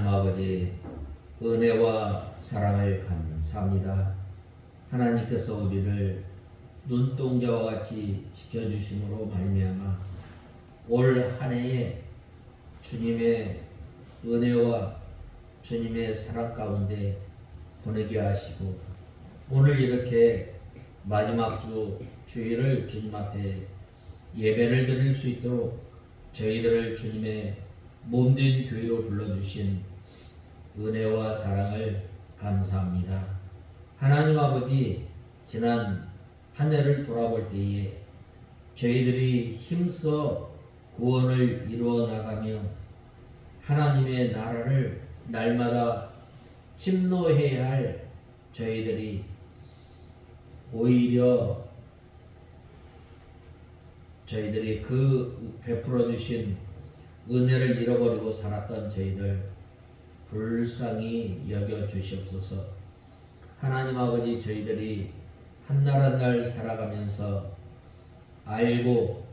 하나님 아버지, 은혜와 사랑을 감사합니다. 하나님께서 우리를 눈동자와 같이 지켜주심으로 말미암아 올 한 해에 주님의 은혜와 주님의 사랑 가운데 보내게 하시고, 오늘 이렇게 마지막 주일을 주님 앞에 예배를 드릴 수 있도록 저희들을 주님의 몸된 교회로 불러주신 은혜와 사랑을 감사합니다. 하나님 아버지, 지난 한 해를 돌아볼 때에 저희들이 힘써 구원을 이루어 나가며 하나님의 나라를 날마다 침노해야 할 저희들이 오히려 저희들이 그 베풀어 주신 은혜를 잃어버리고 살았던 저희들 불쌍히 여겨 주시옵소서. 하나님 아버지, 저희들이 한 날 한 날 살아가면서 알고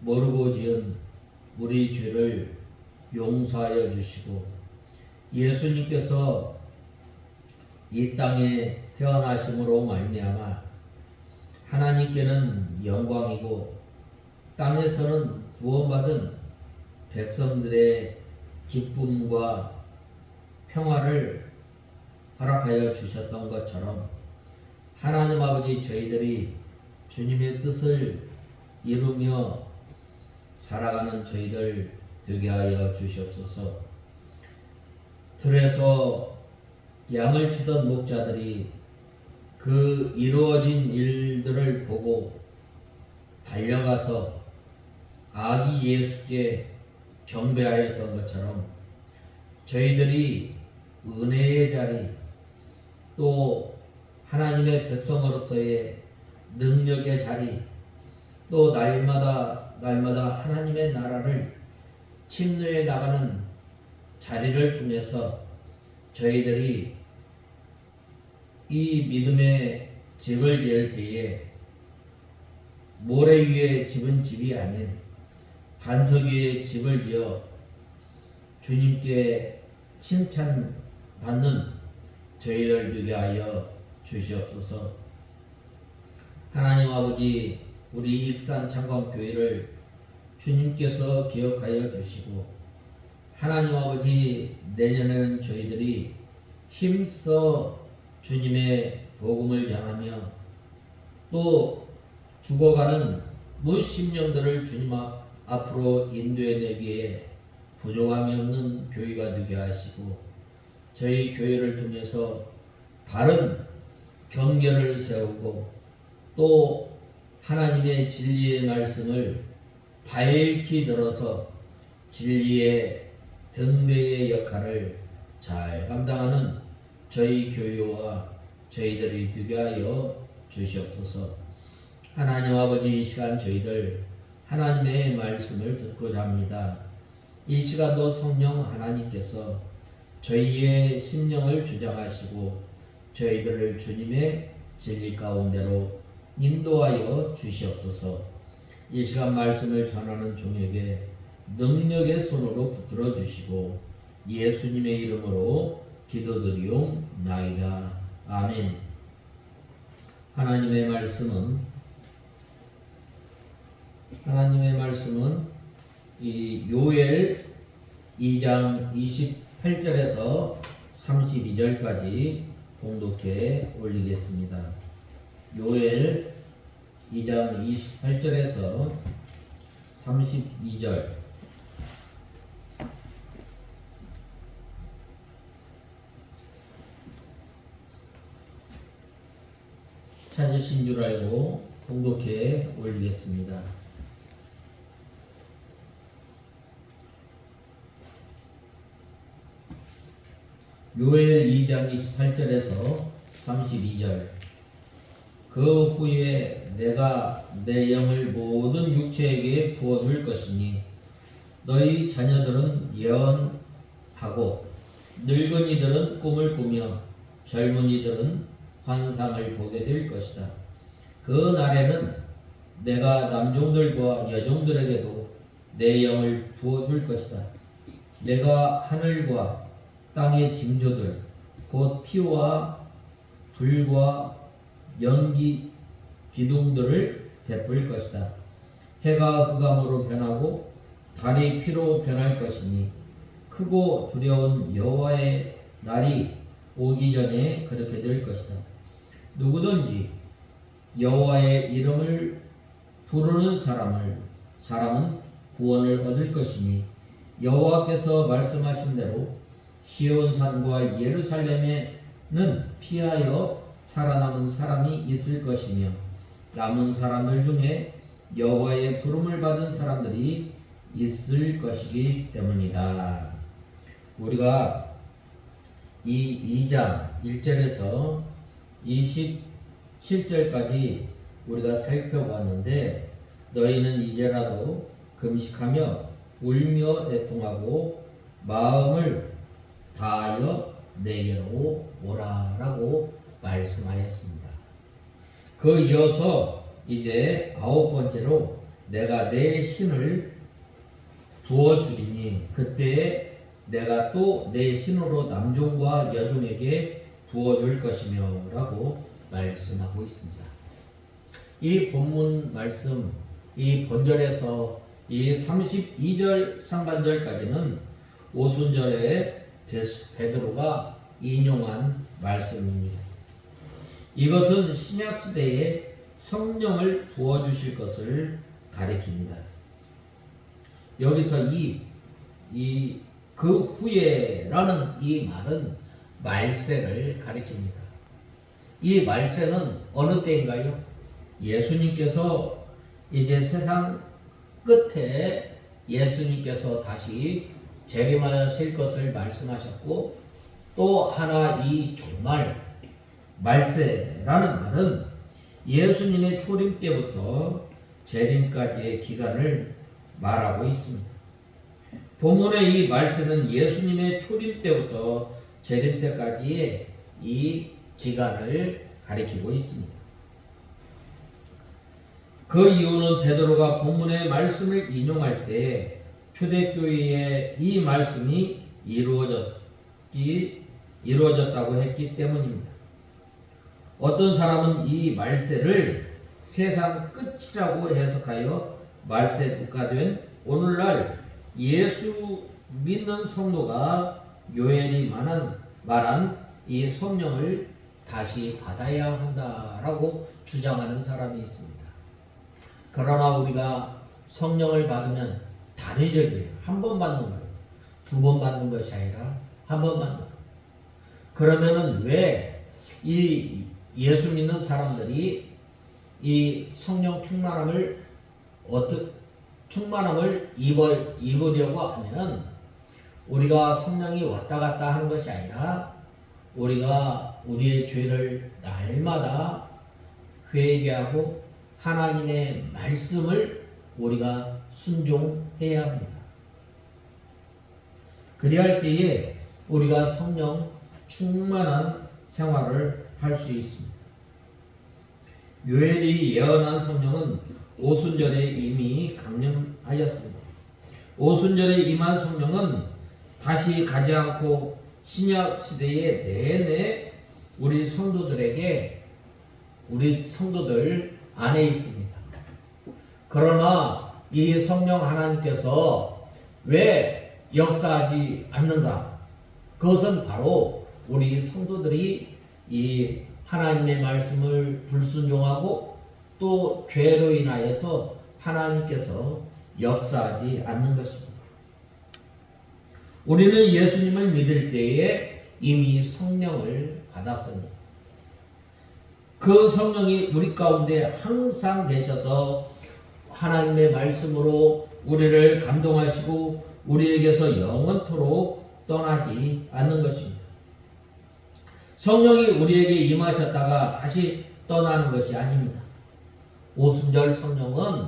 모르고 지은 우리 죄를 용서하여 주시고, 예수님께서 이 땅에 태어나심으로 말미암아 하나님께는 영광이고 땅에서는 구원받은 백성들의 기쁨과 평화를 허락하여 주셨던 것처럼, 하나님 아버지, 저희들이 주님의 뜻을 이루며 살아가는 저희들 되게 하여 주시옵소서. 들에서 양을 치던 목자들이 그 이루어진 일들을 보고 달려가서 아기 예수께 경배하였던 것처럼, 저희들이 은혜의 자리, 또 하나님의 백성으로서의 능력의 자리, 또 날마다 하나님의 나라를 침노해 나가는 자리를 통해서 저희들이 이 믿음의 집을 지을 때에 모래 위에 집은 집이 아닌 반석 위에 집을 지어 주님께 칭찬받는 저희를 되게 하여 주시옵소서. 하나님 아버지, 우리 익산 창광교회를 주님께서 기억하여 주시고, 하나님 아버지, 내년에는 저희들이 힘써 주님의 복음을 전하며 또 죽어가는 무심령들을 주님 앞으로 인도해내기에 부족함이 없는 교회가 되게 하시고, 저희 교회를 통해서 바른 경계를 세우고 또 하나님의 진리의 말씀을 밝히 들어서 진리의 등대의 역할을 잘 감당하는 저희 교회와 저희들이 되게 하여 주시옵소서. 하나님 아버지, 이 시간 저희들 하나님의 말씀을 듣고자 합니다. 이 시간도 성령 하나님께서 저희의 심령을 주장하시고 저희들을 주님의 진리 가운데로 인도하여 주시옵소서. 이 시간 말씀을 전하는 종에게 능력의 손으로 붙들어 주시고 예수님의 이름으로 기도드리옵나이다. 아멘. 하나님의 말씀은 이 요엘 2장 28절에서 32절까지 봉독해 올리겠습니다. 요엘 2장 28절에서 32절. 찾으신 줄 알고 봉독해 올리겠습니다. 요엘 2장 28절에서 32절. 그 후에 내가 내 영을 모든 육체에게 부어줄 것이니 너희 자녀들은 예언하고 늙은이들은 꿈을 꾸며 젊은이들은 환상을 보게 될 것이다. 그 날에는 내가 남종들과 여종들에게도 내 영을 부어줄 것이다. 내가 하늘과 땅의 징조들 곧 피와 불과 연기 기둥들을 베풀 것이다. 해가 흑암으로 변하고 달이 피로 변할 것이니 크고 두려운 여호와의 날이 오기 전에 그렇게 될 것이다. 누구든지 여호와의 이름을 부르는 사람은 구원을 얻을 것이니 여호와께서 말씀하신 대로 시온산과 예루살렘에는 피하여 살아남은 사람이 있을 것이며 남은 사람들 중에 여호와의 부름을 받은 사람들이 있을 것이기 때문이다. 우리가 이 2장 1절에서 27절까지 우리가 살펴보았는데 너희는 이제라도 금식하며 울며 애통하고 마음을 다하여 내게로 오라라고 말씀하였습니다. 그 이어서 이제 9번째로 내가 내 신을 부어주리니 그때에 내가 또 내 신으로 남종과 여종에게 부어줄 것이며 라고 말씀하고 있습니다. 이 본문 말씀, 이 본절에서 이 32절 상반절까지는 오순절에 베드로가 인용한 말씀입니다. 이것은 신약시대에 성령을 부어주실 것을 가리킵니다. 여기서 그 후에라는 이 말은 말세를 가리킵니다. 이 말세는 어느 때인가요? 예수님께서 이제 세상 끝에 예수님께서 다시 재림하실 것을 말씀하셨고 또 하나 이 종말 말세라는 말은 예수님의 초림 때부터 재림까지의 기간을 말하고 있습니다. 본문의 이 말세는 예수님의 초림 때부터 재림 때까지의 이 기간을 가리키고 있습니다. 그 이유는 베드로가 본문의 말씀을 인용할 때 초대교회의 이 말씀이 이루어졌다고 했기 때문입니다. 어떤 사람은 이 말세를 세상 끝이라고 해석하여 말세 국가된 오늘날 예수 믿는 성도가 요엘이 말한 이 성령을 다시 받아야 한다라고 주장하는 사람이 있습니다. 그러나 우리가 성령을 받으면 단회적이에요. 한 번 받는 거예요. 2번 받는 것이 아니라 한 번 받는 거예요. 그러면은 왜 이 예수 믿는 사람들이 이 성령 충만함을 입으려고 하면 우리가 성령이 왔다 갔다 하는 것이 아니라 우리가 우리의 죄를 날마다 회개하고 하나님의 말씀을 우리가 순종해야 합니다. 그리할 때에 우리가 성령 충만한 생활을 할 수 있습니다. 요엘이 예언한 성령은 오순절에 이미 강림하였습니다. 오순절에 임한 성령은 다시 가지 않고 신약 시대의 내내 우리 성도들 안에 있습니다. 그러나 이 성령 하나님께서 왜 역사하지 않는가? 그것은 바로 우리 성도들이 이 하나님의 말씀을 불순종하고 또 죄로 인하여서 하나님께서 역사하지 않는 것입니다. 우리는 예수님을 믿을 때에 이미 성령을 받았습니다. 그 성령이 우리 가운데 항상 계셔서 하나님의 말씀으로 우리를 감동하시고 우리에게서 영원토록 떠나지 않는 것입니다. 성령이 우리에게 임하셨다가 다시 떠나는 것이 아닙니다. 오순절 성령은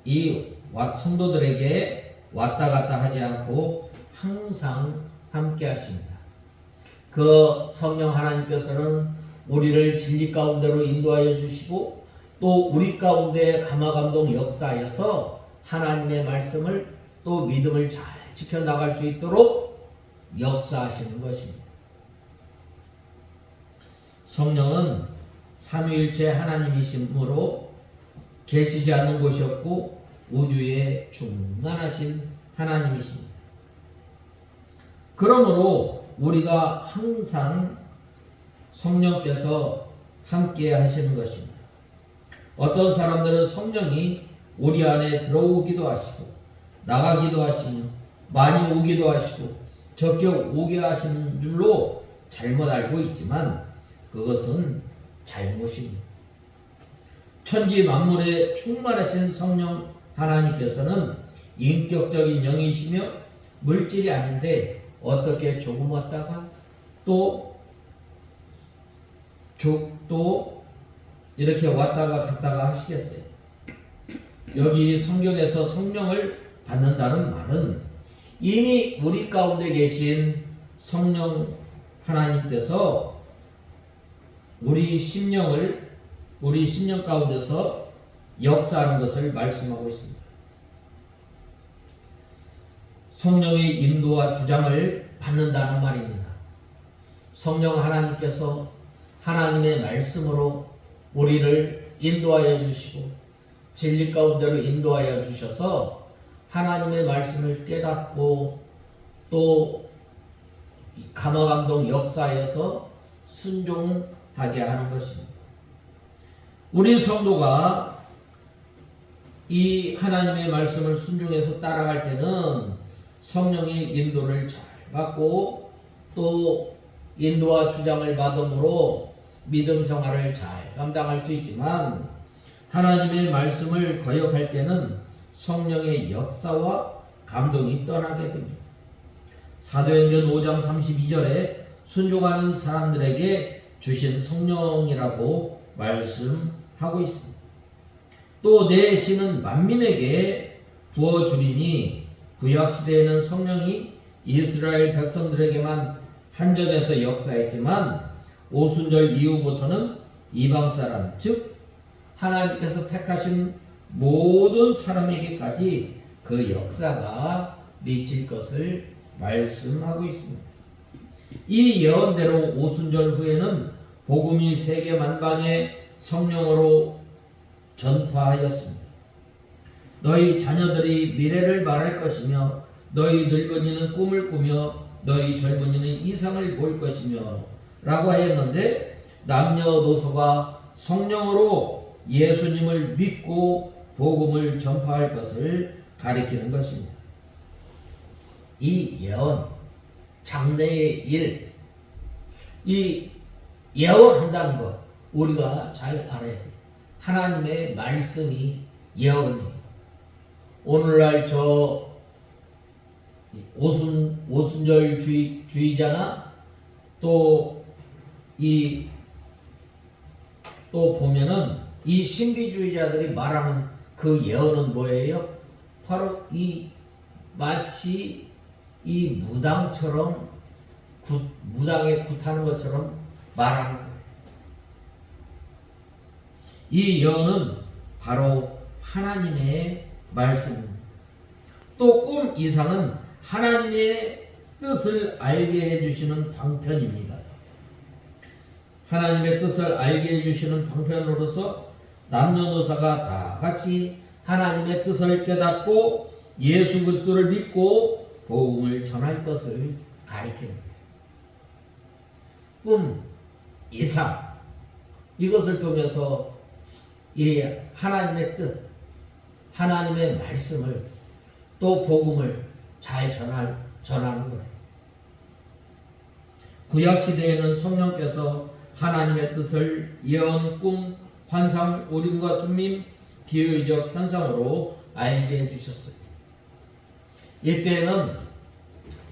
이 성도들에게 왔다 갔다 하지 않고 항상 함께 하십니다. 그 성령 하나님께서는 우리를 진리 가운데로 인도하여 주시고 또 우리 가운데 감화감동 역사하여서 하나님의 말씀을 또 믿음을 잘 지켜나갈 수 있도록 역사하시는 것입니다. 성령은 삼위일체 하나님이시므로 계시지 않는 곳이 없고 우주에 충만하신 하나님이십니다. 그러므로 우리가 항상 성령께서 함께 하시는 것입니다. 어떤 사람들은 성령이 우리 안에 들어오기도 하시고 나가기도 하시며 많이 오기도 하시고 적게 오게 하시는 줄로 잘못 알고 있지만 그것은 잘못입니다. 천지 만물에 충만하신 성령 하나님께서는 인격적인 영이시며 물질이 아닌데 어떻게 조금 왔다가 또 이렇게 왔다가 갔다가 하시겠어요? 여기 성경에서 성령을 받는다는 말은 이미 우리 가운데 계신 성령 하나님께서 우리 심령 가운데서 역사하는 것을 말씀하고 있습니다. 성령의 인도와 주장을 받는다는 말입니다. 성령 하나님께서 하나님의 말씀으로 우리를 인도하여 주시고 진리 가운데로 인도하여 주셔서 하나님의 말씀을 깨닫고 또 감화감동 역사에서 순종하게 하는 것입니다. 우리 성도가 이 하나님의 말씀을 순종해서 따라갈 때는 성령의 인도를 잘 받고 또 인도와 주장을 받음으로 믿음 생활을 잘 감당할 수 있지만 하나님의 말씀을 거역할 때는 성령의 역사와 감동이 떠나게 됩니다. 사도행전 5장 32절에 순종하는 사람들에게 주신 성령이라고 말씀하고 있습니다. 또 내 씨는 만민에게 부어주리니 구약시대에는 성령이 이스라엘 백성들에게만 한정해서 역사했지만 오순절 이후부터는 이방사람 즉 하나님께서 택하신 모든 사람에게까지 그 역사가 미칠 것을 말씀하고 있습니다. 이 예언대로 오순절 후에는 복음이 세계 만방에 성령으로 전파하였습니다. 너희 자녀들이 미래를 말할 것이며 너희 늙은이는 꿈을 꾸며 너희 젊은이는 이상을 볼 것이며 라고 하였는데 남녀노소가 성령으로 예수님을 믿고 복음을 전파할 것을 가리키는 것입니다. 이 예언, 장래의 일, 이 예언한다는 것 우리가 잘 알아야 돼요. 하나님의 말씀이 예언이에요. 오늘날 저 오순절 주의자나 또 보면은 이 신비주의자들이 말하는 그 예언은 뭐예요? 바로 마치 이 무당처럼 무당에 굿하는 것처럼 말하는 거예요. 이 예언은 바로 하나님의 말씀입니다. 또 꿈 이상은 하나님의 뜻을 알게 해주시는 방편입니다. 하나님의 뜻을 알게 해주시는 방편으로서 남녀노소가 다 같이 하나님의 뜻을 깨닫고 예수 그리스도를 믿고 복음을 전할 것을 가리키는 거예요. 꿈, 이상 이것을 통해서 이 하나님의 뜻, 하나님의 말씀을 또 복음을 잘 전하는 거예요. 구약시대에는 성령께서 하나님의 뜻을 예언, 꿈, 환상, 우림과 춤림, 비유적 현상으로 알게 해주셨어요. 이때는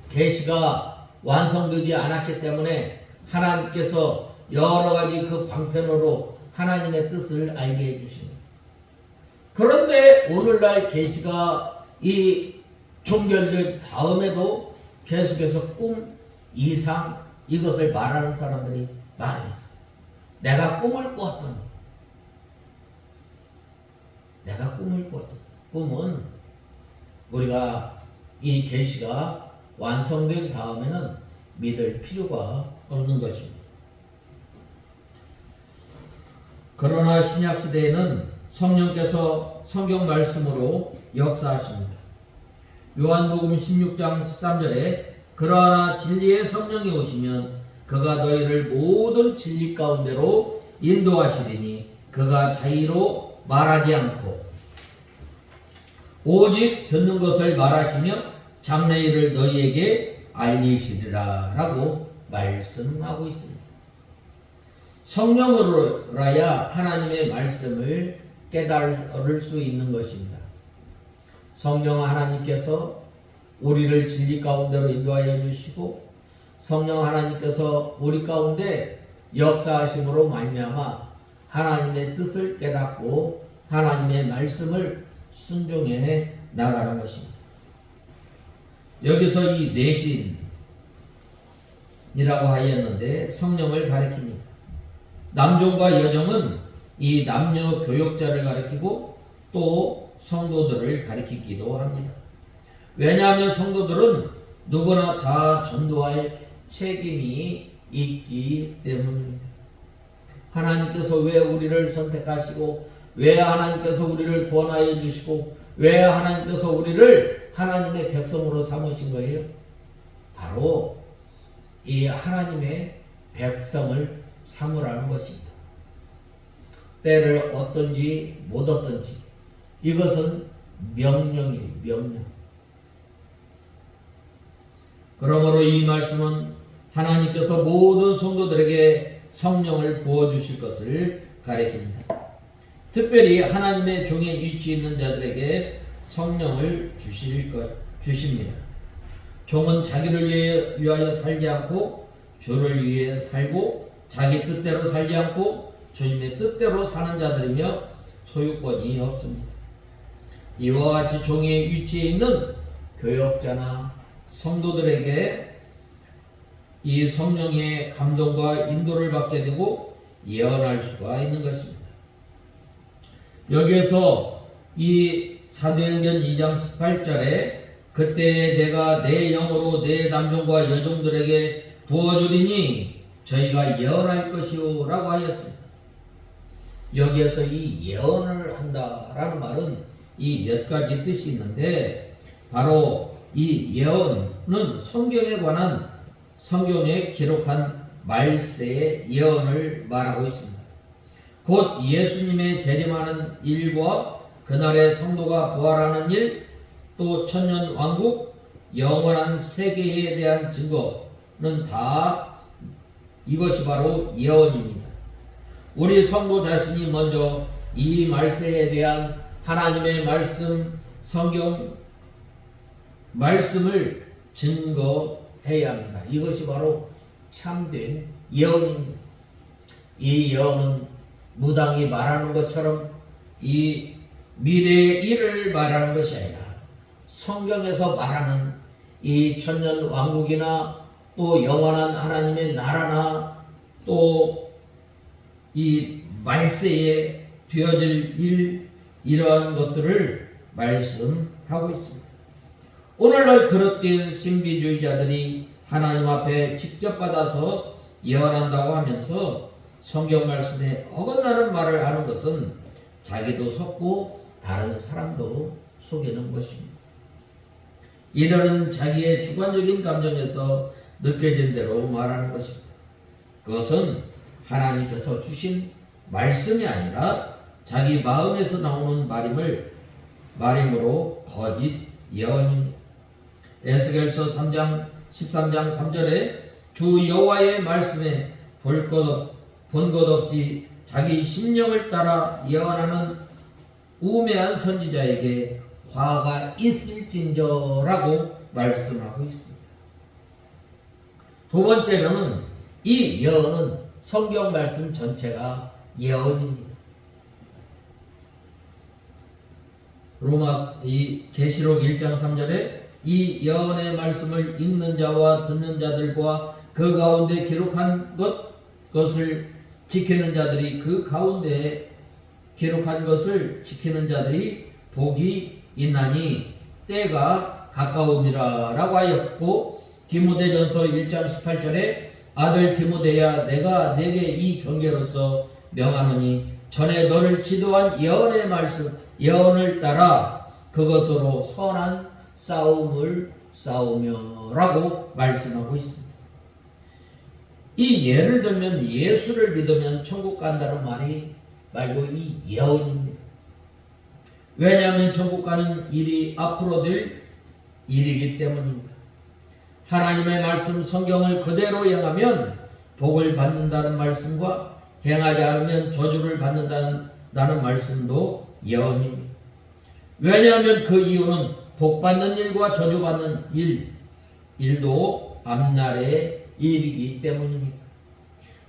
계시가 완성되지 않았기 때문에 하나님께서 여러 가지 그 방편으로 하나님의 뜻을 알게 해주십니다. 그런데 오늘날 계시가 이 종결될 다음에도 계속해서 꿈, 이상 이것을 말하는 사람들이 많이 있어요. 내가 꿈을 꾸었더니 꿈은 우리가 이 계시가 완성된 다음에는 믿을 필요가 없는 것입니다. 그러나 신약시대에는 성령께서 성경 말씀으로 역사하십니다. 요한복음 16장 13절에 그러나 진리의 성령이 오시면 그가 너희를 모든 진리 가운데로 인도하시리니 그가 자의로 말하지 않고 오직 듣는 것을 말하시며 장래 일을 너희에게 알리시리라 라고 말씀하고 있습니다. 성령으로라야 하나님의 말씀을 깨달을 수 있는 것입니다. 성령 하나님께서 우리를 진리 가운데로 인도하여 주시고 성령 하나님께서 우리 가운데 역사하심으로 말미암아 하나님의 뜻을 깨닫고 하나님의 말씀을 순종해 나가는 것입니다. 여기서 이 내신이라고 하였는데 성령을 가리킵니다. 남종과 여종은 이 남녀 교역자를 가리키고 또 성도들을 가리키기도 합니다. 왜냐하면 성도들은 누구나 다 전도할 책임이 있기 때문입니다. 하나님께서 왜 우리를 선택하시고 왜 하나님께서 우리를 구원하여 주시고 왜 하나님께서 우리를 하나님의 백성으로 삼으신 거예요? 바로 이 하나님의 백성을 삼으라는 것입니다. 때를 얻든지 못 얻든지 이것은 명령이에요. 명령. 그러므로 이 말씀은 하나님께서 모든 성도들에게 성령을 부어주실 것을 가리킵니다. 특별히 하나님의 종에 위치 있는 자들에게 성령을 주십니다. 종은 자기를 위하여 살지 않고 주를 위해 살고 자기 뜻대로 살지 않고 주님의 뜻대로 사는 자들이며 소유권이 없습니다. 이와 같이 종의 위치에 있는 교역자나 성도들에게 이 성령의 감동과 인도를 받게 되고 예언할 수가 있는 것입니다. 여기에서 이 사도행전 2장 18절에 그때 내가 내 영으로 내 남종과 여종들에게 부어주리니 저희가 예언할 것이요 라고 하였습니다. 여기에서 이 예언을 한다라는 말은 이 몇 가지 뜻이 있는데 바로 이 예언은 성경에 관한 성경에 기록한 말세의 예언을 말하고 있습니다. 곧 예수님의 재림하는 일과 그날의 성도가 부활하는 일, 또 천년 왕국, 영원한 세계에 대한 증거는 다 이것이 바로 예언입니다. 우리 성도 자신이 먼저 이 말세에 대한 하나님의 말씀, 성경 말씀을 증거해야 합니다. 이것이 바로 참된 예언입니다. 이 예언은 무당이 말하는 것처럼 이 미래의 일을 말하는 것이 아니라 성경에서 말하는 이 천년 왕국이나 또 영원한 하나님의 나라나 또 이 말세에 되어질 일, 이러한 것들을 말씀하고 있습니다. 오늘날 그릇된 신비주의자들이 하나님 앞에 직접 받아서 예언한다고 하면서 성경 말씀에 어긋나는 말을 하는 것은 자기도 속고 다른 사람도 속이는 것입니다. 이들은 자기의 주관적인 감정에서 느껴진 대로 말하는 것입니다. 그것은 하나님께서 주신 말씀이 아니라 자기 마음에서 나오는 말임으로 거짓 예언입니다. 에스겔서 3장 13장 3절에 주 여호와의 말씀에 본 것 없이 자기 심령을 따라 예언하는 우매한 선지자에게 화가 있을진저라고 말씀하고 있습니다. 두 번째로는 이 예언은 성경 말씀 전체가 예언입니다. 계시록 1장 3절에 이 예언의 말씀을 읽는 자와 듣는 자들과 그 가운데 기록한 것을 지키는 자들이 그 가운데 기록한 것을 지키는 자들이 복이 있나니 때가 가까움이라 라고 하였고, 디모데전서 1장 18절에 아들 디모데야 내가 내게 이 경계로서 명하노니 전에 너를 지도한 예언의 말씀 예언을 따라 그것으로 선한 싸움을 싸우며 라고 말씀하고 있습니다. 이 예를 들면 예수를 믿으면 천국 간다는 말이 말고 이 예언입니다. 왜냐하면 천국 가는 일이 앞으로 될 일이기 때문입니다. 하나님의 말씀 성경을 그대로 행하면 복을 받는다는 말씀과 행하지 않으면 저주를 받는다는 말씀도 예언입니다. 왜냐하면 그 이유는 복 받는 일과 저주 받는 일도 앞날의 일이기 때문입니다.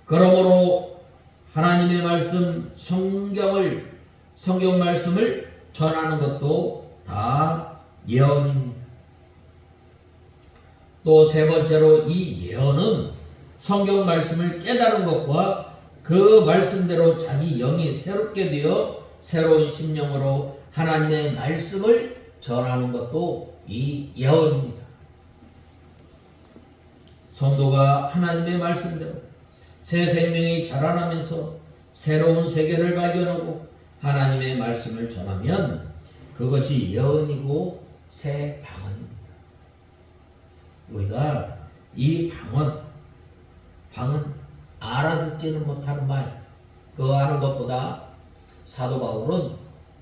그러므로 하나님의 말씀 성경 말씀을 전하는 것도 다 예언입니다. 또 세 번째로 이 예언은 성경 말씀을 깨달은 것과 그 말씀대로 자기 영이 새롭게 되어 새로운 심령으로 하나님의 말씀을 전하는 것도 이 예언입니다. 성도가 하나님의 말씀대로 새 생명이 자라나면서 새로운 세계를 발견하고 하나님의 말씀을 전하면 그것이 예언이고 새 방언입니다. 우리가 이 방언 알아듣지는 못하는 말 그거 하는 것보다 사도 바울은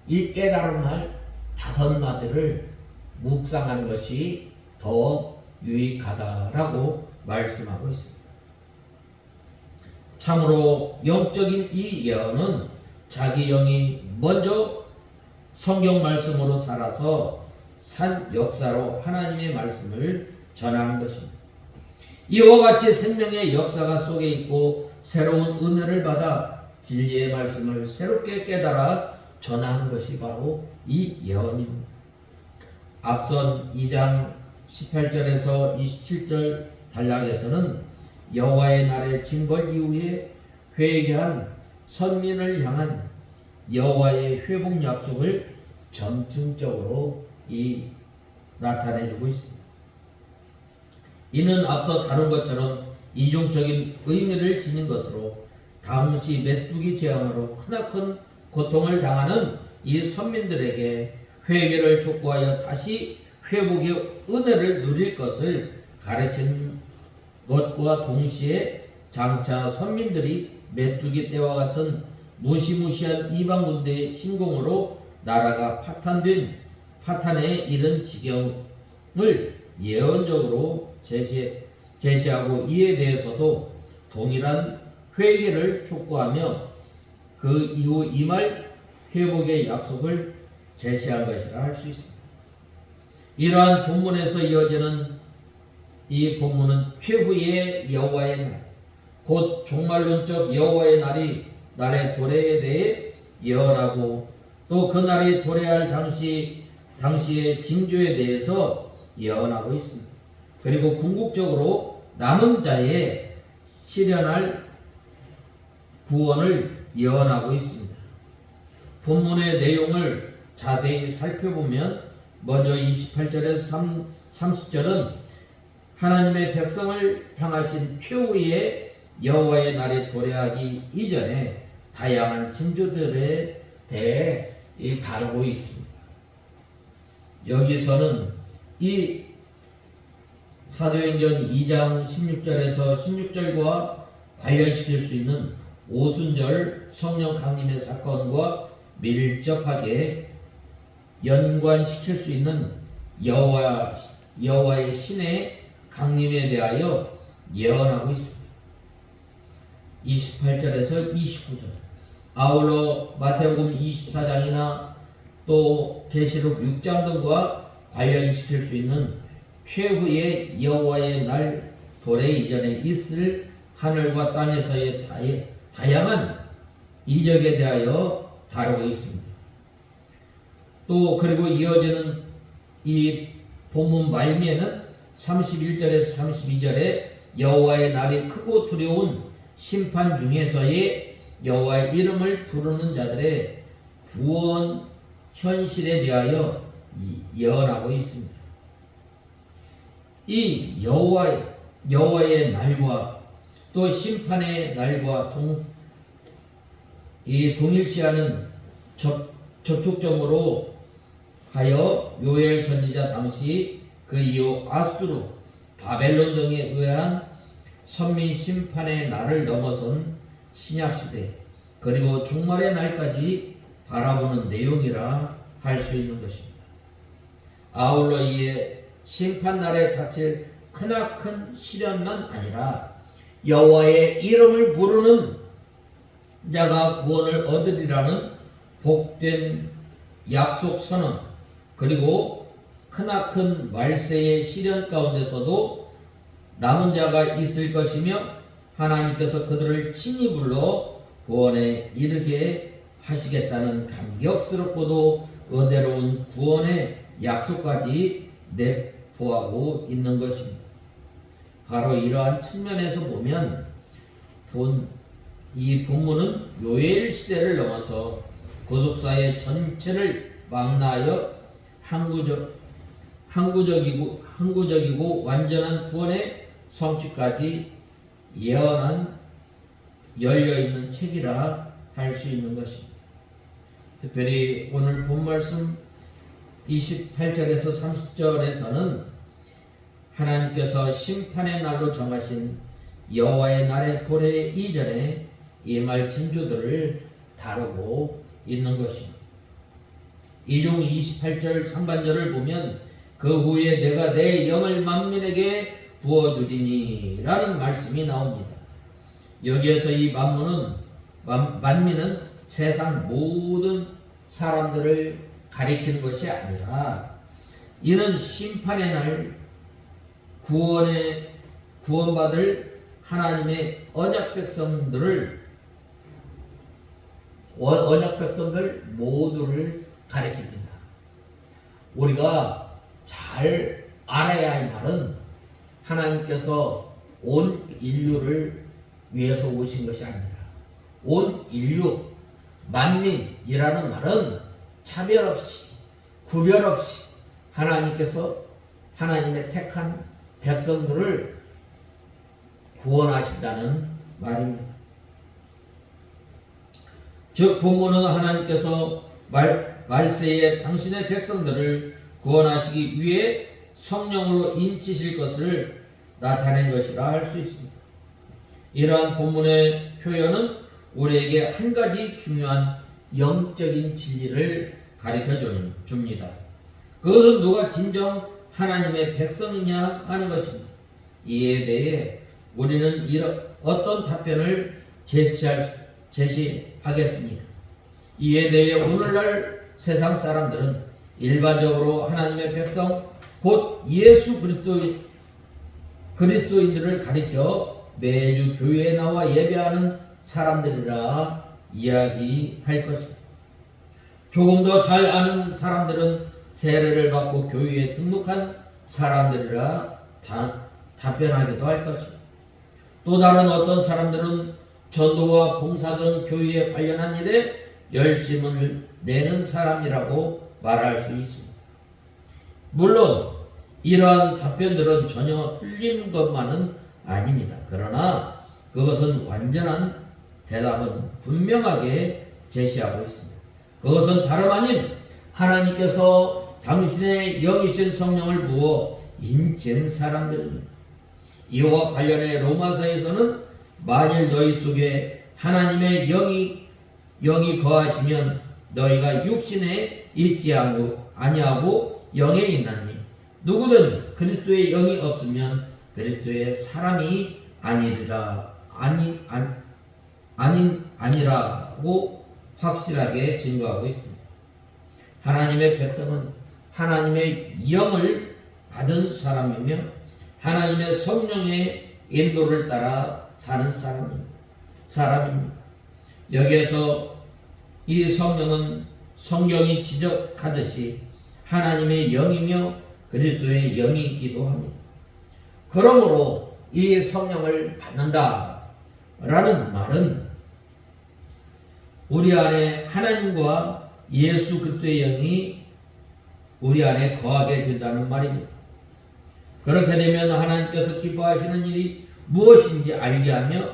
이 깨달은 말 5마디를 묵상하는 것이 더 유익하다라고 말씀하고 있습니다. 참으로 영적인 이 예언은 자기 영이 먼저 성경 말씀으로 살아서 산 역사로 하나님의 말씀을 전하는 것입니다. 이와 같이 생명의 역사가 속에 있고 새로운 은혜를 받아 진리의 말씀을 새롭게 깨달아 전하는 것이 바로 이 예언입니다. 앞선 2장 18절에서 27절 단락에서는 여호와의 날의 징벌 이후에 회개한 선민을 향한 여호와의 회복 약속을 점층적으로 나타내주고 있습니다. 이는 앞서 다룬 것처럼 이중적인 의미를 지닌 것으로 당시 메뚜기 재앙으로 크나큰 고통을 당하는 이 선민들에게 회개를 촉구하여 다시 회복의 은혜를 누릴 것을 가르친 것과 동시에 장차 선민들이 메뚜기 떼와 같은 무시무시한 이방 군대의 침공으로 나라가 파탄에 이른 지경을 예언적으로 제시하고 이에 대해서도 동일한 회개를 촉구하며 그 이후 임할 회복의 약속을 제시한 것이라 할 수 있습니다. 이러한 본문에서 이어지는 이 본문은 최후의 여호와의 날, 곧 종말론적 여호와의 날의 도래에 대해 예언하고 또 그 날이 도래할 당시의 징조에 대해서 예언하고 있습니다. 그리고 궁극적으로 남은 자의 실현할 구원을 예언하고 있습니다. 본문의 내용을 자세히 살펴보면 먼저 28절에서 30절은 하나님의 백성을 향하신 최후의 여호와의 날이 도래하기 이전에 다양한 징조들에 대해 다루고 있습니다. 여기서는 이 사도행전 2장 16절에서 16절과 관련시킬 수 있는 오순절 성령 강림의 사건과 밀접하게 연관시킬 수 있는 여호와의 신의 강림에 대하여 예언하고 있습니다. 28절에서 29절 아울러 마태복음 24장이나 또 계시록 6장 등과 관련시킬 수 있는 최후의 여호와의 날 도래 이전에 있을 하늘과 땅에서의 다양한 이적에 대하여 다루고 있습니다. 또 그리고 이어지는 이 본문 말미에는 31절에서 32절에 여호와의 날이 크고 두려운 심판 중에서의 여호와의 이름을 부르는 자들의 구원 현실에 대하여 예언하고 있습니다. 이 여호와의 날과 또 심판의 날과 동일시하는 접촉점으로 하여 요엘 선지자 당시 그 이후 아수르, 바벨론 등에 의한 선민 심판의 날을 넘어선 신약시대 그리고 종말의 날까지 바라보는 내용이라 할 수 있는 것입니다. 아울러 이에 심판날에 닥칠 크나큰 시련만 아니라 여호와의 이름을 부르는 자가 구원을 얻으리라는 복된 약속 선언 그리고 크나큰 말세의 시련 가운데서도 남은 자가 있을 것이며 하나님께서 그들을 친히 불러 구원에 이르게 하시겠다는 감격스럽고도 의대로운 구원의 약속까지 내포하고 있는 것입니다. 바로 이러한 측면에서 보면 이 본문은 요엘 시대를 넘어서 구속사의 전체를 망라하여 항구적이고 완전한 구원의 성취까지 예언한 열려있는 책이라 할 수 있는 것입니다. 특별히 오늘 본 말씀 28절에서 30절에서는 하나님께서 심판의 날로 정하신 여호와의 날의 도래 이전에 임할 징조들을 다루고 있는 것입니다. 이중 28절 상반절을 보면 그 후에 내가 내 영을 만민에게 부어주리니 라는 말씀이 나옵니다. 여기에서 이 만민은 세상 모든 사람들을 가리키는 것이 아니라 이는 심판의 날 구원받을 하나님의 언약 백성들 모두를 가리킵니다. 우리가 잘 알아야 할 말은 하나님께서 온 인류를 위해서 오신 것이 아니라 온 인류, 만민이라는 말은 차별 없이 구별 없이 하나님께서 하나님의 택한 백성들을 구원하신다는 말입니다. 즉 본문은 하나님께서 말세에 당신의 백성들을 구원하시기 위해 성령으로 인치실 것을 나타낸 것이라 할 수 있습니다. 이러한 본문의 표현은 우리에게 한 가지 중요한 영적인 진리를 가르쳐 줍니다. 그것은 누가 진정 하나님의 백성이냐 하는 것입니다. 이에 대해 우리는 어떤 답변을 제시하겠습니까? 이에 대해 오늘날 세상 사람들은 일반적으로 하나님의 백성 곧 예수 그리스도인들을 가리켜 매주 교회에 나와 예배하는 사람들이라 이야기할 것입니다. 조금 더 잘 아는 사람들은 세례를 받고 교회에 등록한 사람들이라 답변하기도 할 것입니다. 또 다른 어떤 사람들은 전도와 봉사 등 교회에 관련한 일에 열심을 내는 사람이라고 말할 수 있습니다. 물론 이러한 답변들은 전혀 틀린 것만은 아닙니다. 그러나 그것은 완전한 대답은 분명하게 제시하고 있습니다. 그것은 다름 아닌 하나님께서 당신의 영이신 성령을 부어 인친 사람들입니다. 이와 관련해 로마서에서는 만일 너희 속에 하나님의 영이 거하시면 너희가 육신에 있지 아니하고 영에 있나니 누구든지 그리스도의 영이 없으면 그리스도의 사람이 아니라고 확실하게 증거하고 있습니다. 하나님의 백성은 하나님의 영을 받은 사람이며 하나님의 성령의 인도를 따라 사는 사람입니다. 여기에서 이 성령은 성경이 지적하듯이 하나님의 영이며 그리스도의 영이기도 합니다. 그러므로 이 성령을 받는다라는 말은 우리 안에 하나님과 예수 그리스도의 영이 우리 안에 거하게 된다는 말입니다. 그렇게 되면 하나님께서 기뻐하시는 일이 무엇인지 알게 하며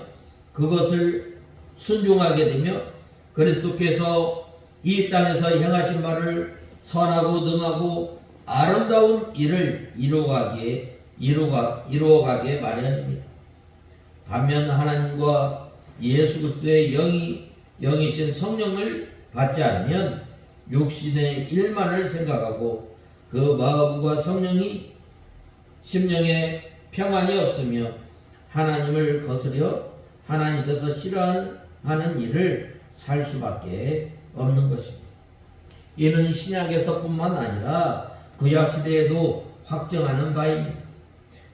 그것을 순종하게 되며 그리스도께서 이 땅에서 행하신 바를 선하고 능하고 아름다운 일을 이루어가게 마련입니다. 반면 하나님과 예수 그리스도의 영이신 성령을 받지 않으면 육신의 일만을 생각하고 그 마음과 심령에 평안이 없으며 하나님을 거스려 하나님께서 싫어하는 일을 살 수밖에 없는 것입니다. 이는 신약에서뿐만 아니라 구약시대에도 확정하는 바입니다.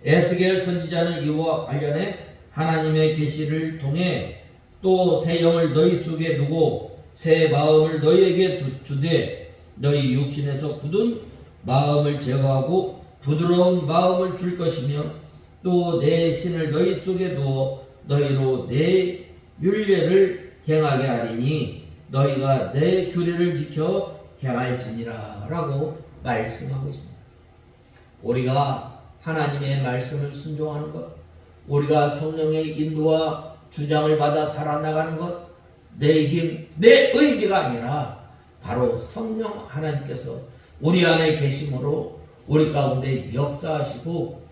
에스겔 선지자는 이와 관련해 하나님의 계시를 통해 또 새 영을 너희 속에 두고 새 마음을 너희에게 주되 너희 육신에서 굳은 마음을 제거하고 부드러운 마음을 줄 것이며 또 내 신을 너희 속에 두어 너희로 내 율례를 행하게 하리니 너희가 내 규례를 지켜 행할지니라 라고 말씀하고 있습니다. 우리가 하나님의 말씀을 순종하는 것, 우리가 성령의 인도와 주장을 받아 살아나가는 것, 내 힘, 내 의지가 아니라 바로 성령 하나님께서 우리 안에 계심으로 우리 가운데 역사하시고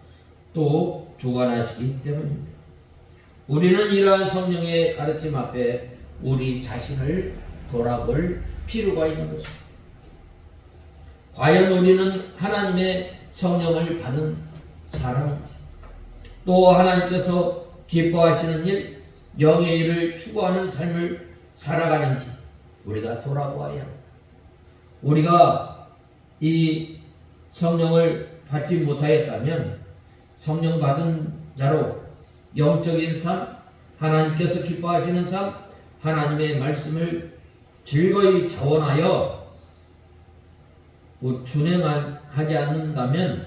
또 주관하시기 때문입니다. 우리는 이러한 성령의 가르침 앞에 우리 자신을 돌아볼 필요가 있는 것입니다. 과연 우리는 하나님의 성령을 받은 사람인지, 또 하나님께서 기뻐하시는 일, 영의 일을 추구하는 삶을 살아가는지 우리가 돌아보아야 합니다. 우리가 이 성령을 받지 못하였다면 성령 받은 자로 영적인 삶, 하나님께서 기뻐하시는 삶, 하나님의 말씀을 즐거이 자원하여 준행하지 않는다면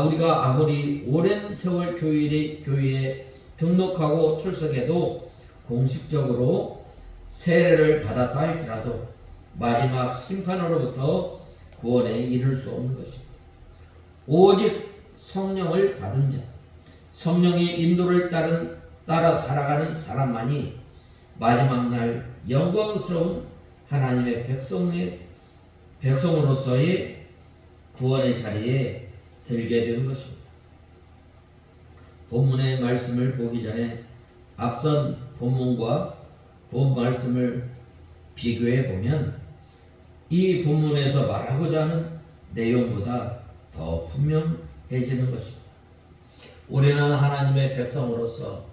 우리가 아무리 오랜 세월 교회에 등록하고 출석해도 공식적으로 세례를 받았다 할지라도 마지막 심판으로부터 구원에 이를 수 없는 것입니다. 오직 성령을 받은 자, 성령의 인도를 따라 살아가는 사람만이 마지막 날 영광스러운 하나님의 백성으로서의 구원의 자리에 들게 되는 것입니다. 본문의 말씀을 보기 전에 앞선 본문과 본 말씀을 비교해 보면 이 본문에서 말하고자 하는 내용보다 더 분명해지는 것입니다. 우리는 하나님의 백성으로서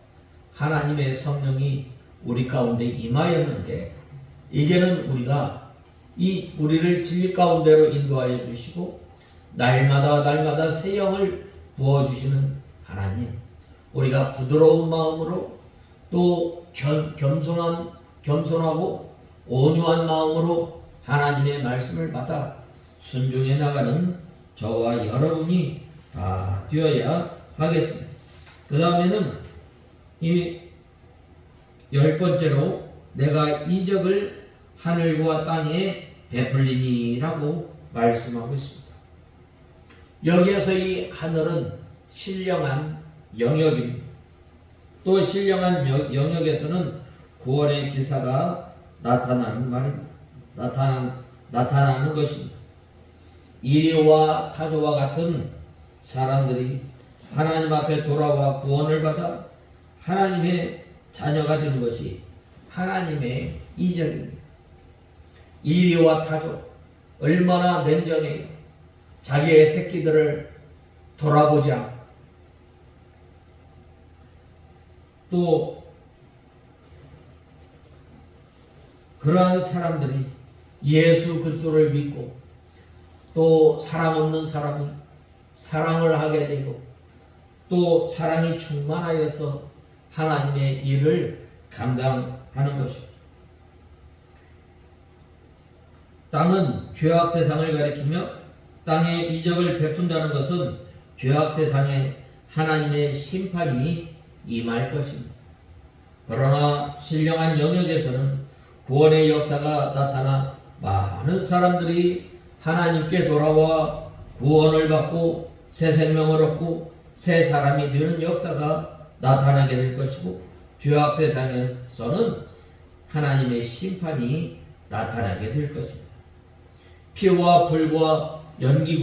하나님의 성령이 우리 가운데 임하였는데 이제는 우리를 진리 가운데로 인도하여 주시고 날마다 새 영을 부어주시는 하나님, 우리가 부드러운 마음으로 또 겸손하고 온유한 마음으로 하나님의 말씀을 받아 순종해 나가는 저와 여러분이 다 되어야 하겠습니다. 그 다음에는 이 10번째로 내가 이적을 하늘과 땅에 베풀리니라고 말씀하고 있습니다. 여기에서 이 하늘은 신령한 영역입니다. 또 신령한 영역에서는 구원의 기사가 나타나는 것입니다. 이리와 타조와 같은 사람들이 하나님 앞에 돌아와 구원을 받아 하나님의 자녀가 되는 것이 하나님의 이적입니다. 이리와 타조, 얼마나 냉정해요. 자기의 새끼들을 돌아보지 않고 또 그러한 사람들이 예수 그리스도를 믿고 또 사랑 없는 사람이 사랑을 하게 되고 또 사랑이 충만하여서 하나님의 일을 감당하는 것입니다. 땅은 죄악 세상을 가리키며 땅에 이적을 베푼다는 것은 죄악 세상에 하나님의 심판이 임할 것입니다. 그러나 신령한 영역에서는 구원의 역사가 나타나 많은 사람들이 하나님께 돌아와 구원을 받고 새 생명을 얻고 새 사람이 되는 역사가 나타나게 될 것이고, 죄악 세상에서는 하나님의 심판이 나타나게 될 것입니다. 피와 불과 연기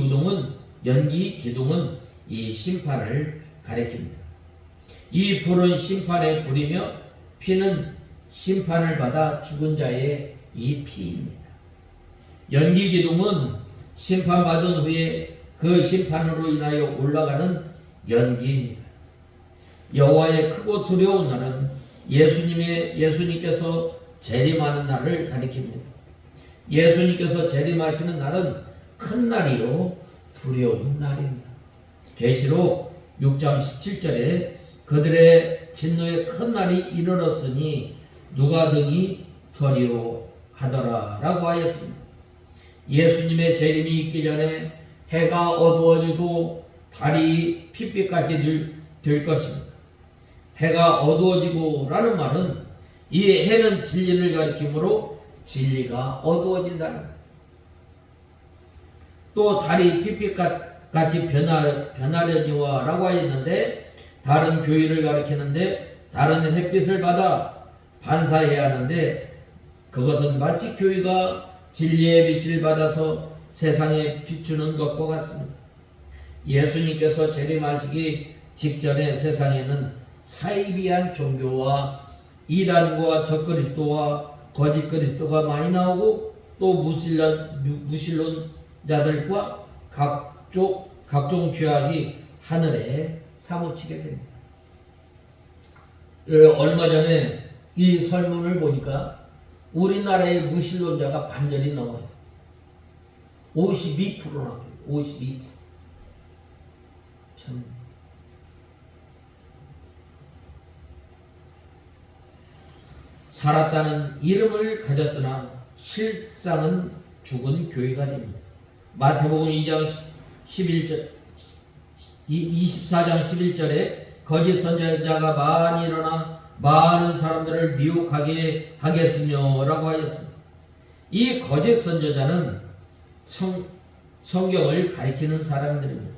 기둥은 이 심판을 가리킵니다. 이 불은 심판의 불이며 피는 심판을 받아 죽은 자의 이 피입니다. 연기 기둥은 심판받은 후에 그 심판으로 인하여 올라가는 연기입니다. 여호와의 크고 두려운 날은 예수님께서 재림하는 날을 가리킵니다. 예수님께서 재림하시는 날은 큰 날이요 두려운 날입니다. 계시록 6장 17절에 그들의 진노의 큰 날이 이르렀으니 누가 등이 서리오 하더라 라고 하였습니다. 예수님의 재림이 있기 전에 해가 어두워지고 달이 핏빛같이 될 것입니다. 해가 어두워지고 라는 말은 이 해는 진리를 가리키므로 진리가 어두워진다는 것. 또 달이 핏빛같이 변하려니와 라고 하였는데, 달은 교회를 가리키는데 달은 햇빛을 받아 반사해야 하는데, 그것은 마치 교회가 진리의 빛을 받아서 세상에 비추는 것과 같습니다. 예수님께서 재림하시기 직전에 세상에는 사이비한 종교와 이단과 적그리스도와 거짓 그리스도가 많이 나오고, 또 무신론자들과 각종 죄악이 하늘에 사무치게 됩니다. 얼마 전에 이 설문을 보니까 우리나라의 무신론자가 반절이 넘어요. 52%나 52%. 참. 살았다는 이름을 가졌으나 실상은 죽은 교회가 됩니다. 마태복음 24장 11절에 거짓 선지자가 많이 일어나 많은 사람들을 미혹하게 하겠으며 라고 하였습니다. 이 거짓 선지자는 성경을 가리키는 사람들입니다.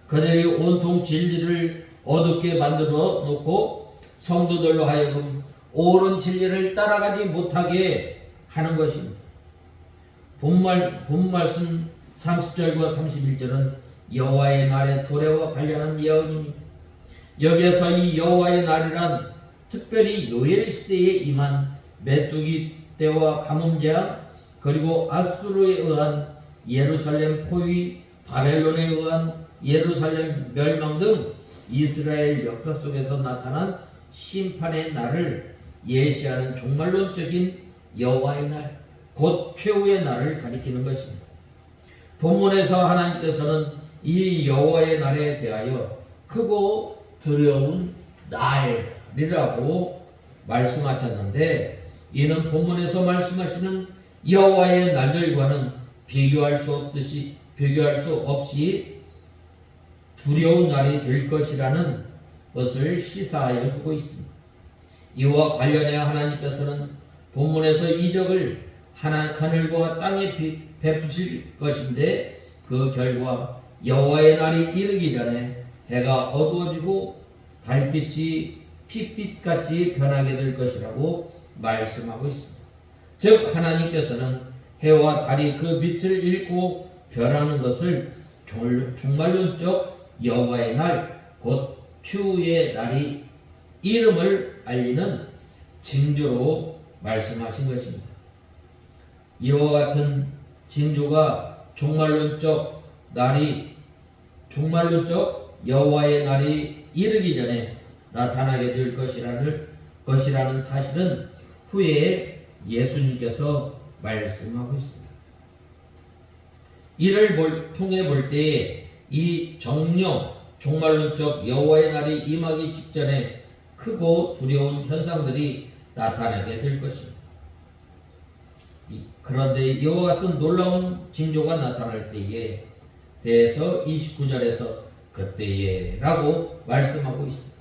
그들이 온통 진리를 어둡게 만들어 놓고 성도들로 하여금 옳은 진리를 따라가지 못하게 하는 것입니다. 본말씀 30절과 31절은 여호와의 날의 도래와 관련한 예언입니다. 여기에서 이 여호와의 날이란 특별히 요엘 시대에 임한 메뚜기 때와 가뭄 재앙, 그리고 아수르에 의한 예루살렘 포위, 바벨론에 의한 예루살렘 멸망 등 이스라엘 역사 속에서 나타난 심판의 날을 예시하는 종말론적인 여호와의 날, 곧 최후의 날을 가리키는 것입니다. 본문에서 하나님께서는 이 여호와의 날에 대하여 크고 두려운 날이라고 말씀하셨는데, 이는 본문에서 말씀하시는 여호와의 날들과는 비교할 수 없이 두려운 날이 될 것이라는 것을 시사하여 두고 있습니다. 이와 관련해 하나님께서는 본문에서 이적을 하늘과 땅에 베푸실 것인데, 그 결과 여호와의 날이 이르기 전에 해가 어두워지고 달빛이 핏빛같이 변하게 될 것이라고 말씀하고 있습니다. 즉 하나님께서는 해와 달이 그 빛을 잃고 변하는 것을 종말론적 여호와의 날, 곧 추후의 날이 이름을 알리는 징조로 말씀하신 것입니다. 이와 같은 징조가 종말론적 여호와의 날이 이르기 전에 나타나게 될 것이라는 사실은 후에 예수님께서 말씀하고 있습니다. 이를 통해 볼 때에 이 종말론적 여호와의 날이 임하기 직전에 크고 두려운 현상들이 나타나게 될 것입니다. 그런데 이와 같은 놀라운 징조가 나타날 때에 대해서 29절에서 그때에 라고 말씀하고 있습니다.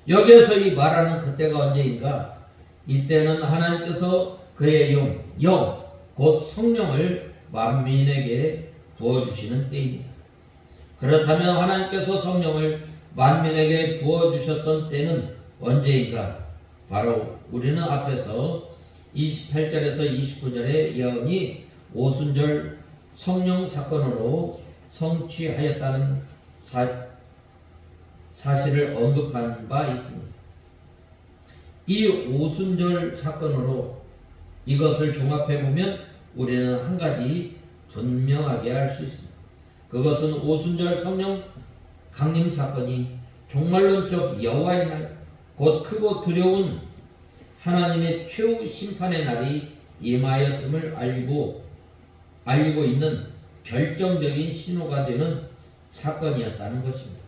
여기에서 이 말하는 그때가 언제인가? 이때는 하나님께서 그의 영, 곧 성령을 만민에게 부어주시는 때입니다. 그렇다면 하나님께서 성령을 만민에게 부어주셨던 때는 언제인가? 바로 우리는 앞에서 28절에서 29절의 예언이 오순절 성령 사건으로 성취하였다는 사실을 언급한 바 있습니다. 이 오순절 사건으로 이것을 종합해보면 우리는 한 가지 분명하게 알 수 있습니다. 그것은 오순절 성령 강림 사건이 종말론적 여호와의 날, 곧 크고 두려운 하나님의 최후 심판의 날이 임하였음을 알리고 있는 결정적인 신호가 되는 사건이었다는 것입니다.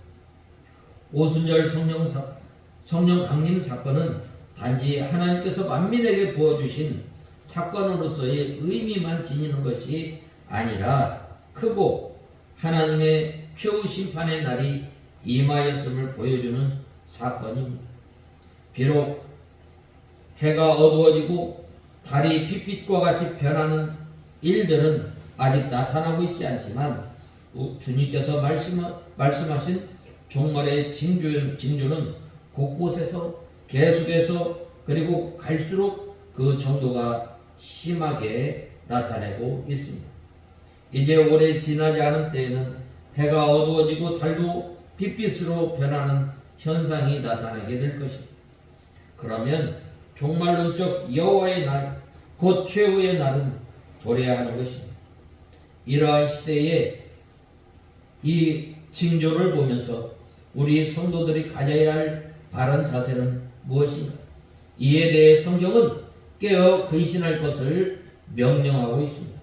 오순절 성령 강림 사건은 단지 하나님께서 만민에게 부어주신 사건으로서의 의미만 지니는 것이 아니라 크고 하나님의 최후 심판의 날이 임하였음을 보여주는 사건입니다. 비록 해가 어두워지고 달이 빛빛과 같이 변하는 일들은 아직 나타나고 있지 않지만 주님께서 말씀하신 종말의 징조는 곳곳에서 계속해서 그리고 갈수록 그 정도가 심하게 나타내고 있습니다. 이제 오래 지나지 않은 때에는 해가 어두워지고 달도 빛빛으로 변하는 현상이 나타나게 될 것입니다. 그러면 종말론적 여호와의 날, 곧 최후의 날은 도래해야 하는 것입니다. 이러한 시대에 이 징조를 보면서 우리 성도들이 가져야 할 바른 자세는 무엇인가? 이에 대해 성경은 깨어 근신할 것을 명령하고 있습니다.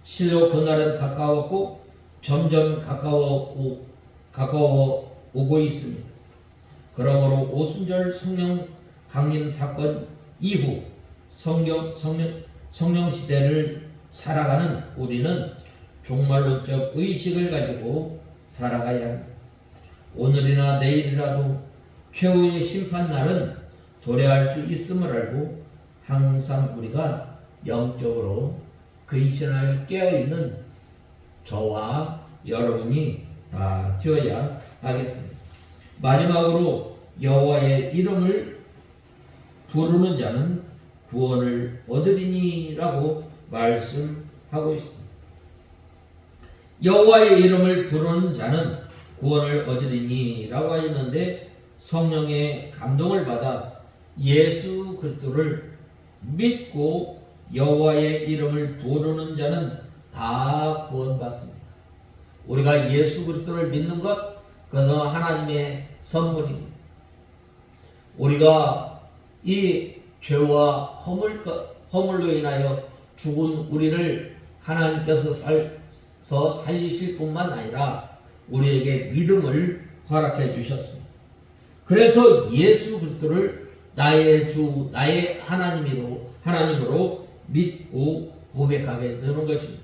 실로 그날은 가까웠고 점점 가까워 오고 있습니다. 그러므로 오순절 성령 강림 사건 이후 성령 시대를 살아가는 우리는 종말론적 의식을 가지고 살아가야 합니다. 오늘이나 내일이라도 최후의 심판날은 도래할 수 있음을 알고 항상 우리가 영적으로 근신하여 깨어있는 저와 여러분이 다 되어야 하겠습니다. 마지막으로 여호와의 이름을 부르는 자는 구원을 얻으리니라고 말씀하고 있습니다. 여호와의 이름을 부르는 자는 구원을 얻으리니라고 하였는데 성령의 감동을 받아 예수 그리스도를 믿고 여호와의 이름을 부르는 자는 다 구원받습니다. 우리가 예수 그리스도를 믿는 것, 그것은 하나님의 선물입니다. 우리가 이 죄와 허물로 인하여 죽은 우리를 하나님께서 살리실 뿐만 아니라 우리에게 믿음을 허락해 주셨습니다. 그래서 예수 그리스도를 나의 주, 나의 하나님으로 믿고 고백하게 되는 것입니다.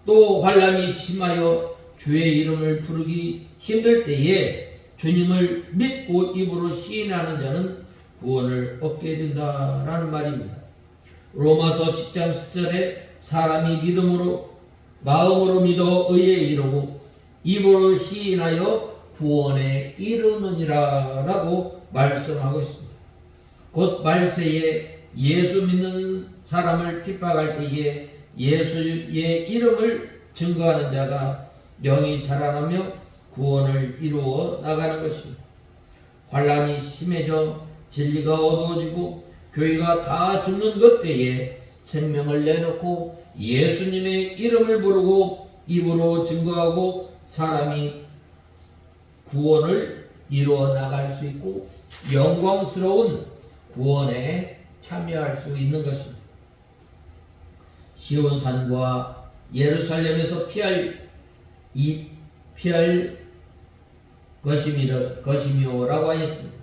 또 환난이 심하여 주의 이름을 부르기 힘들 때에 주님을 믿고 입으로 시인하는 자는 구원을 얻게 된다라는 말입니다. 로마서 10장 10절에 사람이 마음으로 믿어 의에 이르고 입으로 시인하여 구원에 이르느니라 라고 말씀하고 있습니다. 곧 말세에 예수 믿는 사람을 핍박할 때에 예수의 이름을 증거하는 자가 영이 자라나며 구원을 이루어 나가는 것입니다. 환난이 심해져 진리가 어두워지고 교회가 다 죽는 그때에 생명을 내놓고 예수님의 이름을 부르고 입으로 증거하고 사람이 구원을 이루어 나갈 수 있고 영광스러운 구원에 참여할 수 있는 것입니다. 시온산과 예루살렘에서 피할 것이미오라고 하였습니다.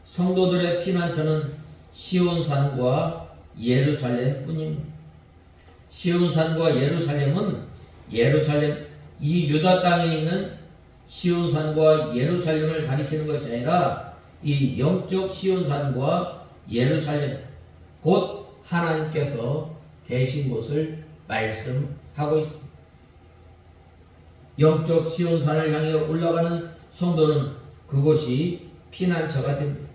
성도들의 피난처는 시온산과 예루살렘뿐입니다. 시온산과 예루살렘은 이 유다 땅에 있는 시온산과 예루살렘을 가리키는 것이 아니라 이 영적 시온산과 예루살렘, 곧 하나님께서 계신 곳을 말씀하고 있습니다. 영적 시온산을 향해 올라가는 성도는 그곳이 피난처가 됩니다.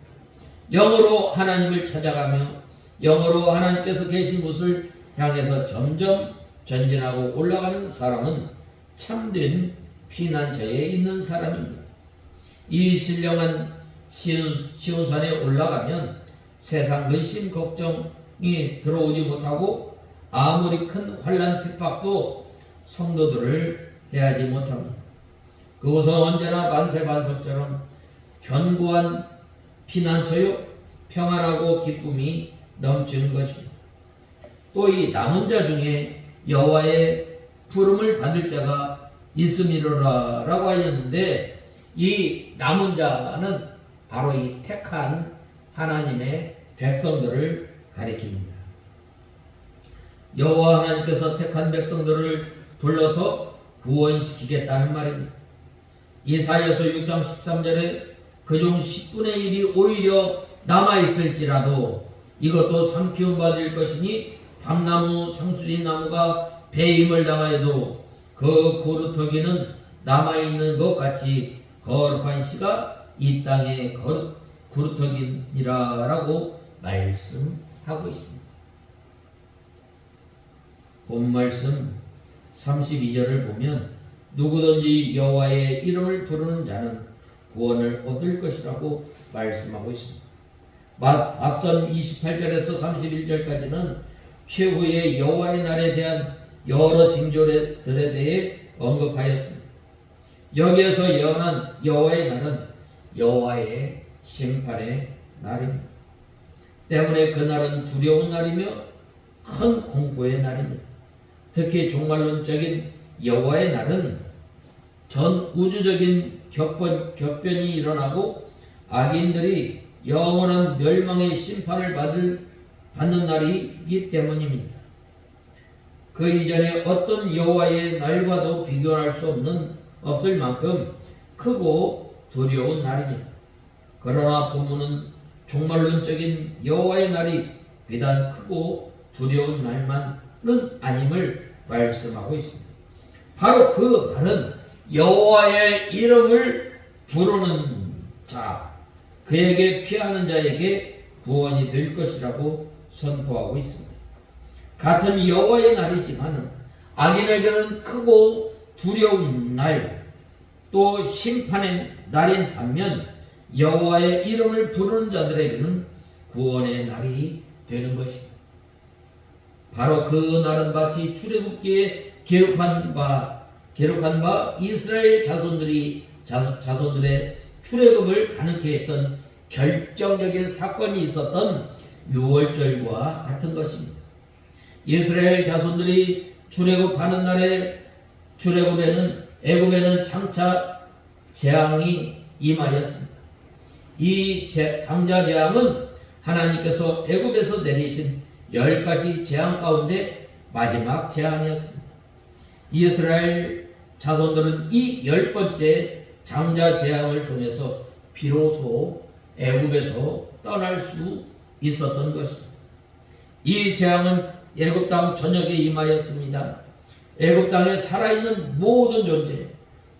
영으로 하나님을 찾아가며 영으로 하나님께서 계신 곳을 향해서 점점 전진하고 올라가는 사람은 참된 피난처에 있는 사람입니다. 이 신령한 시온산에 올라가면 세상 근심 걱정이 들어오지 못하고 아무리 큰 환난 핍박도 성도들을 해하지 못합니다. 그곳은 언제나 만세반석처럼 견고한 피난처요 평안하고 기쁨이 넘치는 것입니다. 또 이 남은 자 중에 여호와의 부름을 받을 자가 있음이로라 라고 하였는데, 이 남은 자는 바로 이 택한 하나님의 백성들을 가리킵니다. 여호와 하나님께서 택한 백성들을 불러서 구원시키겠다는 말입니다. 이사야서 6장 13절에 그중 10분의 1이 오히려 남아있을지라도 이것도 삼키움 받을 것이니 밤나무 상수리 나무가 배임을 당하여도 그 구루터기는 남아있는 것 같이 거룩한 씨가 이 땅의 구루터기니라 라고 말씀하고 있습니다. 본 말씀 32절을 보면 누구든지 여호와의 이름을 부르는 자는 구원을 얻을 것이라고 말씀하고 있습니다. 앞선 28절에서 31절까지는 최후의 여호와의 날에 대한 여러 징조들에 대해 언급하였습니다. 여기에서 예언한 여호와의 날은 여호와의 심판의 날입니다. 때문에 그날은 두려운 날이며 큰 공포의 날입니다. 특히 종말론적인 여호와의 날은 전 우주적인 격변이 일어나고 악인들이 영원한 멸망의 심판을 받는 날이기 때문입니다. 그 이전에 어떤 여호와의 날과도 비교할 수 없을 만큼 크고 두려운 날입니다. 그러나 본문은 종말론적인 여호와의 날이 비단 크고 두려운 날만은 아님을 말씀하고 있습니다. 바로 그 날은 여호와의 이름을 부르는 자, 그에게 피하는 자에게 구원이 될 것이라고 선포하고 있습니다. 같은 여호와의 날이지만 악인에게는 크고 두려운 날, 또 심판의 날인 반면 여호와의 이름을 부르는 자들에게는 구원의 날이 되는 것입니다. 바로 그 날은 마치 출애굽기에 기록한 바 이스라엘 자손들의 출애굽을 가능케 했던 결정적인 사건이 있었던 유월절과 같은 것입니다. 이스라엘 자손들이 출애굽하는 날에 애굽에는 장차 재앙이 임하였습니다. 이 장자 재앙은 하나님께서 애굽에서 내리신 10가지 재앙 가운데 마지막 재앙이었습니다. 이스라엘 자손들은 이 10번째 장자 재앙을 통해서 비로소 애굽에서 떠날 수 있었던 것입니다. 이 재앙은 애굽 땅 전역에 임하였습니다. 애굽 땅에 살아있는 모든 존재,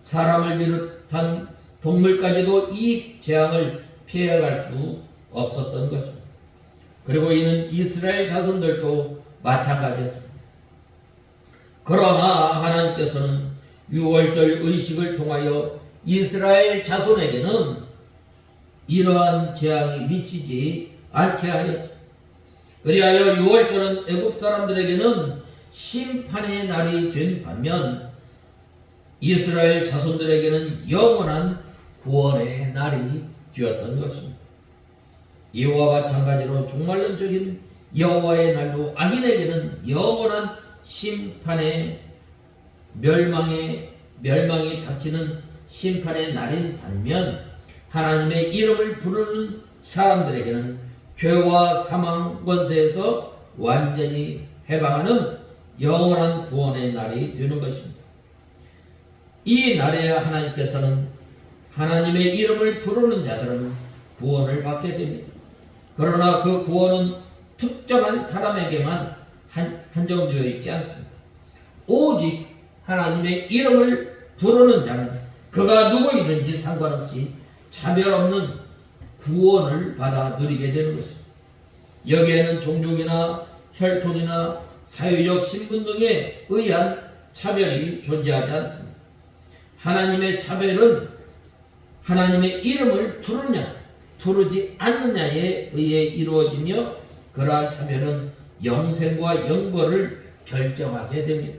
사람을 비롯한 동물까지도 이 재앙을 피해갈 수 없었던 것입니다. 그리고 이는 이스라엘 자손들도 마찬가지였습니다. 그러나 하나님께서는 유월절 의식을 통하여 이스라엘 자손에게는 이러한 재앙이 미치지 않게 하였습니다. 그리하여 유월절은 애굽 사람들에게는 심판의 날이 된 반면 이스라엘 자손들에게는 영원한 구원의 날이 되었던 것입니다. 이와 마찬가지로 종말론적인 여호와의 날도 악인에게는 영원한 심판의 멸망이 닥치는 심판의 날인 반면 하나님의 이름을 부르는 사람들에게는 죄와 사망 권세에서 완전히 해방하는 영원한 구원의 날이 되는 것입니다. 이 날에 하나님께서는 하나님의 이름을 부르는 자들은 구원을 받게 됩니다. 그러나 그 구원은 특정한 사람에게만 한정되어 있지 않습니다. 오직 하나님의 이름을 부르는 자는 그가 누구이든지 상관없이 차별 없는 구원을 받아 누리게 되는 것입니다. 여기에는 종족이나 혈통이나 사회적 신분 등에 의한 차별이 존재하지 않습니다. 하나님의 차별은 하나님의 이름을 부르냐 부르지 않느냐에 의해 이루어지며 그러한 차별은 영생과 영벌을 결정하게 됩니다.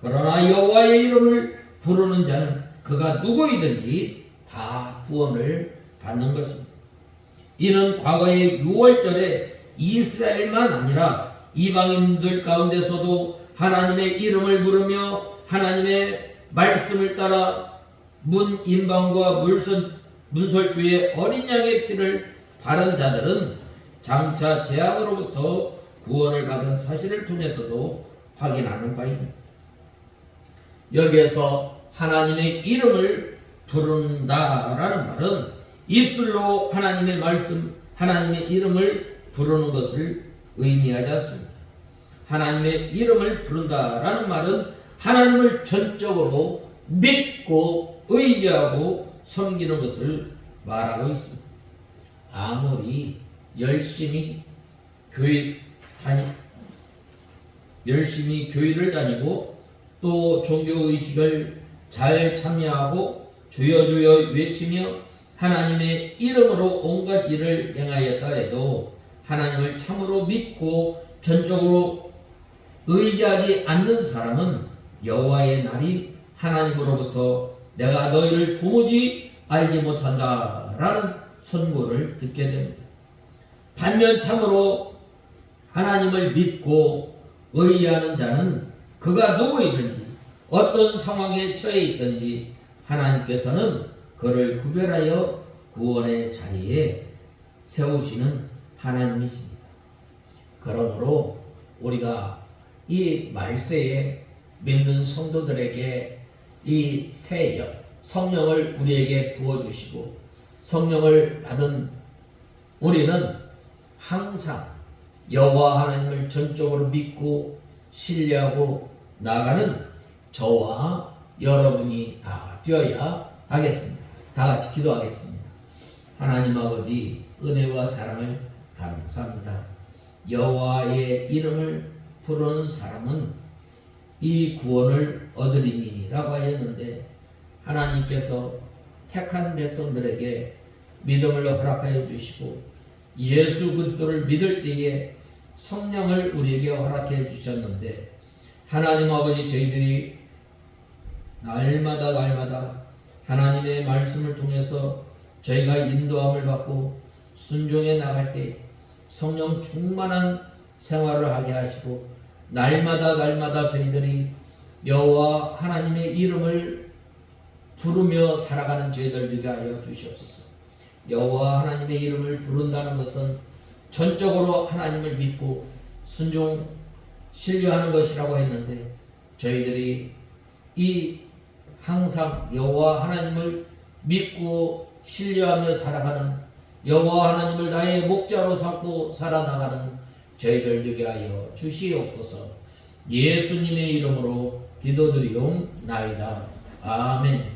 그러나 여호와의 이름을 부르는 자는 그가 누구이든지 다 구원을 받는 것입니다. 이는 과거의 6월절에 이스라엘만 아니라 이방인들 가운데서도 하나님의 이름을 부르며 하나님의 말씀을 따라 문인방과 문설주의 어린 양의 피를 바른 자들은 장차 재앙으로부터 구원을 받은 사실을 통해서도 확인하는 바입니다. 여기에서 하나님의 이름을 부른다라는 말은 입술로 하나님의 말씀, 하나님의 이름을 부르는 것을 의미하지 않습니다. 하나님의 이름을 부른다라는 말은 하나님을 전적으로 믿고 의지하고 섬기는 것을 말하고 있습니다. 아무리 열심히 교회를 다니고 또 종교의식을 잘 참여하고 주여 주여 외치며 하나님의 이름으로 온갖 일을 행하였다 해도 하나님을 참으로 믿고 전적으로 의지하지 않는 사람은 여호와의 날이 하나님으로부터 내가 너희를 도무지 알지 못한다 라는 선고를 듣게 됩니다. 반면 참으로 하나님을 믿고 의지하는 자는 그가 누구이든지 어떤 상황에 처해 있든지 하나님께서는 그를 구별하여 구원의 자리에 세우시는 하나님이십니다. 그러므로 우리가 이 말세에 믿는 성도들에게 이 새 성령을 우리에게 부어주시고 성령을 받은 우리는 항상 여호와 하나님을 전적으로 믿고 신뢰하고 나가는 저와 여러분이 다 되어야 하겠습니다. 다 같이 기도하겠습니다. 하나님 아버지 은혜와 사랑을 감사합니다. 여호와의 이름을 부르는 사람은 이 구원을 얻으리니 라고 하였는데 하나님께서 택한 백성들에게 믿음을 허락하여 주시고 예수 그리스도를 믿을 때에 성령을 우리에게 허락해 주셨는데 하나님 아버지 저희들이 날마다 하나님의 말씀을 통해서 저희가 인도함을 받고 순종해 나갈 때 성령 충만한 생활을 하게 하시고 날마다 저희들이 여호와 하나님의 이름을 부르며 살아가는 저희들 되게 하여 주시옵소서. 여호와 하나님의 이름을 부른다는 것은 전적으로 하나님을 믿고 순종 신뢰하는 것이라고 했는데 저희들이 이 항상 여호와 하나님을 믿고 신뢰하며 살아가는 여호와 하나님을 나의 목자로 삼고 살아나가는 저희들 되게 하여 주시옵소서. 예수님의 이름으로 기도드리옵나이다. 아멘.